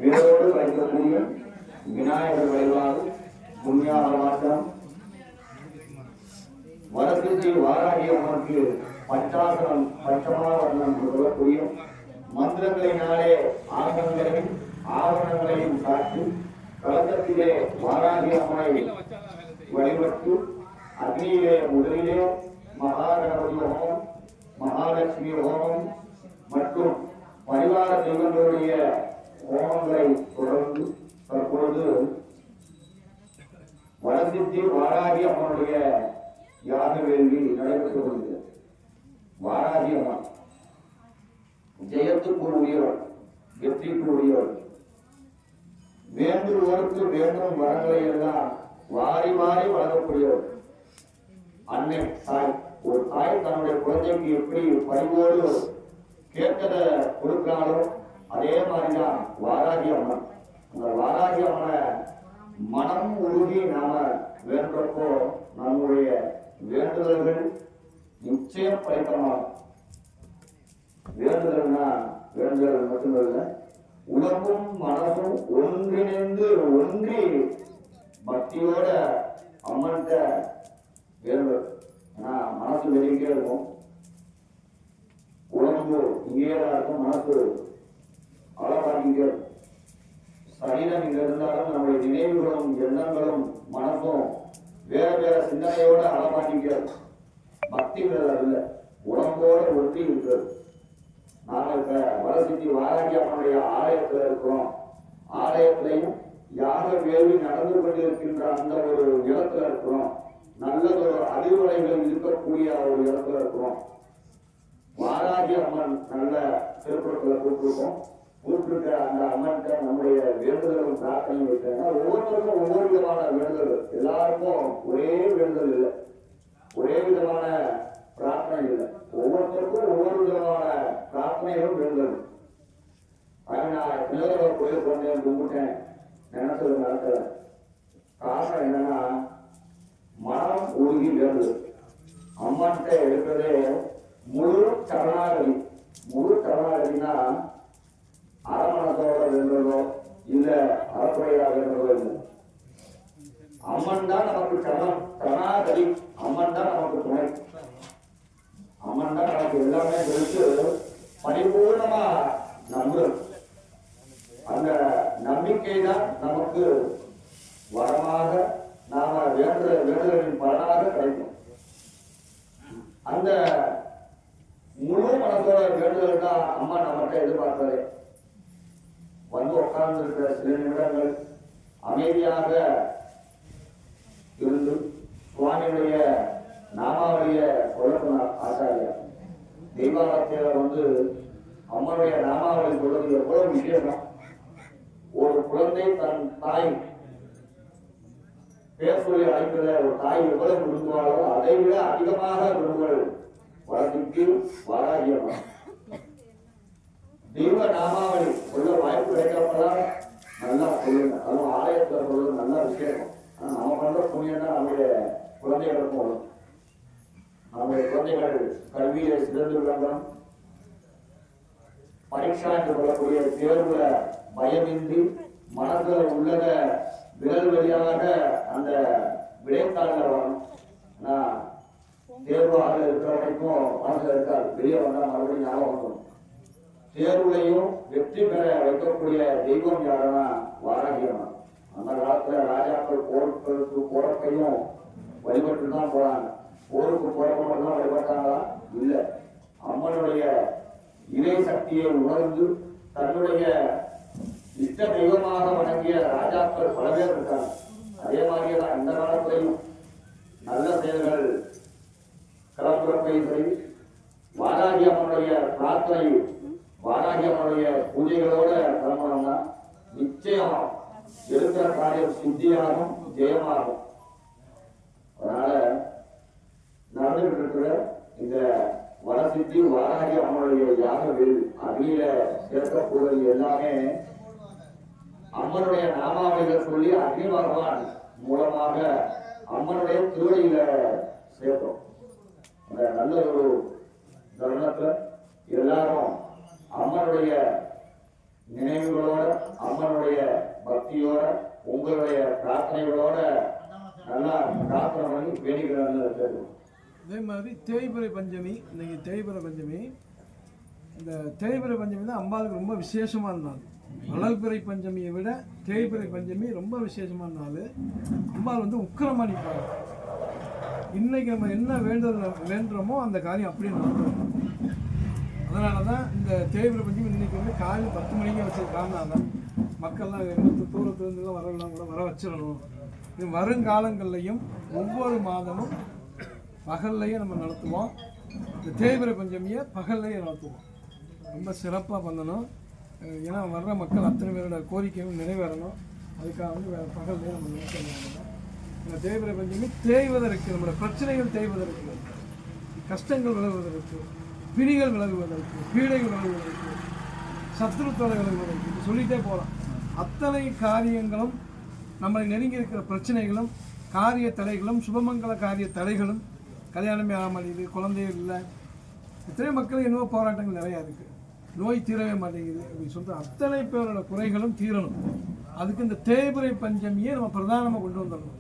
வீரோடு வைக்கக்கூடிய விநாயகர் வழிபாடு புண்ணியாரமாட்டம் வரசித்தி வாராகி அம்மனுக்கு பச்சாசனம் பச்சமாவரணம் சொல்லக்கூடிய மந்திரங்களினாலே ஆசனங்களையும் ஆவரணங்களையும் காட்டி கலக்கத்திலே வாராகி அம்மனை வழிபட்டு அக்னியிலே முதலிலே மகாகணபதி ஹோமம் மகாலட்சுமி ஹோமம் மற்றும் பரிவார தெய்வங்களுடைய ஹோமங்களை தொடர்ந்து தற்பொழுது வரசித்தி வாராகி அம்மனுடைய யாக வேள்வி நடைபெற்று கொள்கிறது. வாராகி அம்மன் ஜெயத்துக்கு உரியவர், வெற்றிக்கு உரியவர். வேண்டுவோருக்கு வேண்டும் வரங்களை எல்லாம் வாரி வாரி வழங்கக்கூடியவர். அன்னை தாய், ஒரு தாய் தன்னுடைய குழந்தைக்கு எப்படி பரிவோடு கேட்டதை கொடுக்கிறாளோ அதே மாதிரிதான் வாராகி அம்மன். அந்த வாராகி அம்மனை மனம் உருகி நாம வேண்டப்போ நம்முடைய வேண்டுதல்கள் நிச்சயம் பலித்தமாகும். வேண்டுதல்னா வேண்டுதல் மட்டுமல்ல, உடம்பும் மனசும் ஒன்றிணைந்து ஒன்றி பக்தியோட அம்மன்கிட்ட வேண்டுதல். ஆனா மனசு வெளியே இருக்கும், உடம்பு இங்கேதான் இருக்கும், மனசு அளவாக்கிங்க. சரீரம் இங்க இருந்தாலும் நம்முடைய நினைவுகளும் எண்ணங்களும் மனசும் வேற வேற சிந்தனையோட அளவாக்கிக்கிறது. பக்திங்கிறது அல்ல, உடம்போட ஒட்டி இருக்கிறது. நாங்க இப்ப வரசித்தி வாராகி அம்மனுடைய ஆலயத்துல இருக்கிறோம். ஆலயத்திலையும் யாக வேள்வி நடந்து கொண்டிருக்கின்ற அந்த ஒரு இடத்துல இருக்கிறோம். நல்லதொரு அறிவுரைகள் இருக்கக்கூடிய ஒரு இடத்துல இருக்கிறோம். வாராகி அம்மன் நல்ல திருப்பூரத்துல கூப்பிட்டுருக்கோம். கூப்பிட்டுருக்க அந்த அம்மன்கிட்ட நம்முடைய வேண்டுதலும் பிரார்த்தனையும் வைக்கிறாங்க. ஒவ்வொருத்தருக்கும் ஒவ்வொரு விதமான வேண்டுதல், எல்லாருக்கும் ஒரே வேண்டுதல் இல்லை, ஒரே விதமான பிரார்த்தனை இல்லை. ஒவ்வொருத்தருக்கும் ஒவ்வொரு விதமான பிரார்த்தனைகளும் வேண்டுதல். ஆனா நான் பிள்ளைகளை கோயில் கொண்டேன், கும்பிட்டேன், நினைச்சது நடக்கல. காரணம் என்னன்னா மனம் உருகி வேண்டுதல். அம்மன்கிட்ட எடுக்கிறதே முழு சரணாகதி. முழு சரணாகதினா அரமணத்தோட வேண்டுறதோ இல்ல அறக்குறையா வேண்டுறதோ இல்லை. அம்மன் தான் நமக்கு சரணாகதி. அம்மன் தான் நமக்கு துணை. அம்மன் தான் நமக்கு எல்லாமே தெரிஞ்சு பரிபூர்ணமா நம்புறது. அந்த நம்பிக்கை தான் நமக்கு வரமாக நாம வேண்டுதலின் பலனாக கிடைக்கும். அந்த முழு மனசோட வேண்டுதல் தான் அம்மா நம்மகிட்ட எதிர்பார்க்கிறதே. வந்து உட்கார்ந்து இருக்கிற சில நிமிடங்கள் அமைதியாக இருந்து சுவாமியுடைய நாமாவளிய சொல்லணும். ஆச்சாரியா தெய்வாலயத்தில வந்து அம்மனுடைய நாமாவளி சொல்றது எவ்வளவு விசேஷம். ஒரு குழந்தை தன் தாய் பேர் சொல்லி அழைப்பத ஒரு தாய் எவ்வளவு விரும்புவாளோ அதை விட அதிகமாக விரும்புகள் வரசித்தி வாராகி அம்மன். தெய்வ நாமாவளி சொல்ல வாய்ப்பு கிடைக்காமதான் நல்லா சொல்லுங்க. அதுவும் ஆலயத்துல சொல்றது நல்ல விஷயம். நம்ம பண்ற புண்ணியம் தான் நம்முடைய குழந்தைகளுக்கும் வரும். நம்முடைய குழந்தைகள் கல்வியை சிறந்து விளங்கணும். பரீட்சா என்று சொல்லக்கூடிய தேர்வுல பயமின்றி மனசுல உள்ளத விரல் வழியாக அந்த விடைத்தாள்ல வரணும். ஆனா தேர்வாக இருக்கிற வரைக்கும் மனசுல இருக்காது, வெளியே வந்தா மறுபடியும் ஞாபகம் வரணும். தேர்வுலையும் வெற்றி பெற வைக்கக்கூடிய தெய்வம் யாருன்னா வாராகி அம்மன். அந்த காலத்துல ராஜாக்கள் போருக்கு போறப்பையும் வழிபட்டு தான் போறாங்க. போருக்கு போறப்ப மட்டும் தான் வழிபட்டாங்களா? இல்ல, அம்மனுடைய இறை சக்தியை உணர்ந்து தன்னுடைய இஷ்ட தெய்வமாக வணங்கிய ராஜாக்கள் பல பேர் இருக்காங்க. அதே மாதிரியே தான் இந்த காலத்திலையும் நல்ல செயல்கள் கலப்புறப்பை சரி, வாராகி அம்மனுடைய பிரார்த்தனை, வாராகி அம்மனுடைய பூஜைகளோட கிளம்பணும்னா நிச்சயம் இருக்கிற காரியம் சித்தியாகும், ஜெயமாகும். அதனால நடந்துகிட்டு இருக்கிற இந்த வடசித்தி வாராகி அம்மனுடைய யாகவில் அகில சேர்க்கக்கூடல் எல்லாமே அம்மனுடைய நாமாவளிகளை சொல்லி அக்னி பகவான் மூலமாக அம்மனுடைய திருவடியில சேர்த்தோம். அந்த நல்ல ஒரு தருணத்துல எல்லாரும் அம்மனுடைய நினைவுகளோட, அம்மனுடைய பக்தியோட, உங்களுடைய பிரார்த்தனைகளோட நல்லா பிரார்த்தனை பண்ணி வேண்டிக்கிறாங்க. அதே மாதிரி தேய்பிறை பஞ்சமி, இன்னைக்கு தேய்பிறை பஞ்சமி. இந்த தேய்பிறை பஞ்சமி தான் அம்பாளுக்கு ரொம்ப விசேஷமான நாள். வளர்பிறை பஞ்சமியை விட தேய்பிறை பஞ்சமி ரொம்ப விசேஷமான நாள். அம்பாள் வந்து உக்கிரமா நிற்பாங்க. இன்னைக்கு நம்ம என்ன வேண்டுறோமோ அந்த காரியம் அப்படியே நடக்கும். அதனால தான் இந்த தேய்பிறை பஞ்சமி இன்னைக்கு வந்து காலையில் 10 மணிக்கு வச்சது காரணம் தான். மக்கள்லாம் தூரத்துலேருந்துலாம் வரலாம் கூட வர வச்சிடணும். இது வருங்காலங்கள்லையும் ஒவ்வொரு மாதமும் பகல்லையே நம்ம நடத்துவோம். இந்த தேய்பிறை பஞ்சமியை பகல்லையே நடத்துவோம். ரொம்ப சிறப்பாக பண்ணணும். ஏன்னா வர்ற மக்கள் அத்தனை பேரோட கோரிக்கையும் நிறைவேறணும். அதுக்காக வந்து பகல்லையே நம்ம நடத்தணும். இந்த தேய்பிறை பஞ்சமி தேய்வதற்கு, நம்மளோட பிரச்சனைகள் தேய்வதற்கு, கஷ்டங்கள் விலகுவதற்கு, பிணிகள் விலகுவதற்கு, பீடைகள் விலகுவதற்கு, சத்ருத்தலை விலகுவதற்கு சொல்லிகிட்டே போகலாம். அத்தனை காரியங்களும், நம்மளை நெருங்கி இருக்கிற பிரச்சனைகளும், காரிய தடைகளும், சுபமங்கல காரிய தடைகளும், கல்யாணமே ஆகாமல் இது, குழந்தைகள் இல்லை, இத்தனை மக்கள் இன்னும் போராட்டங்கள் நிறையா இருக்குது. நோய் தீரவே மாட்டேங்குது அப்படின்னு சொல்லிட்டு அத்தனை பேரோட குறைகளும் தீரணும். அதுக்கு இந்த தேய்பிறை பஞ்சமியை நம்ம பிரதானமாக கொண்டு வந்துடணும்.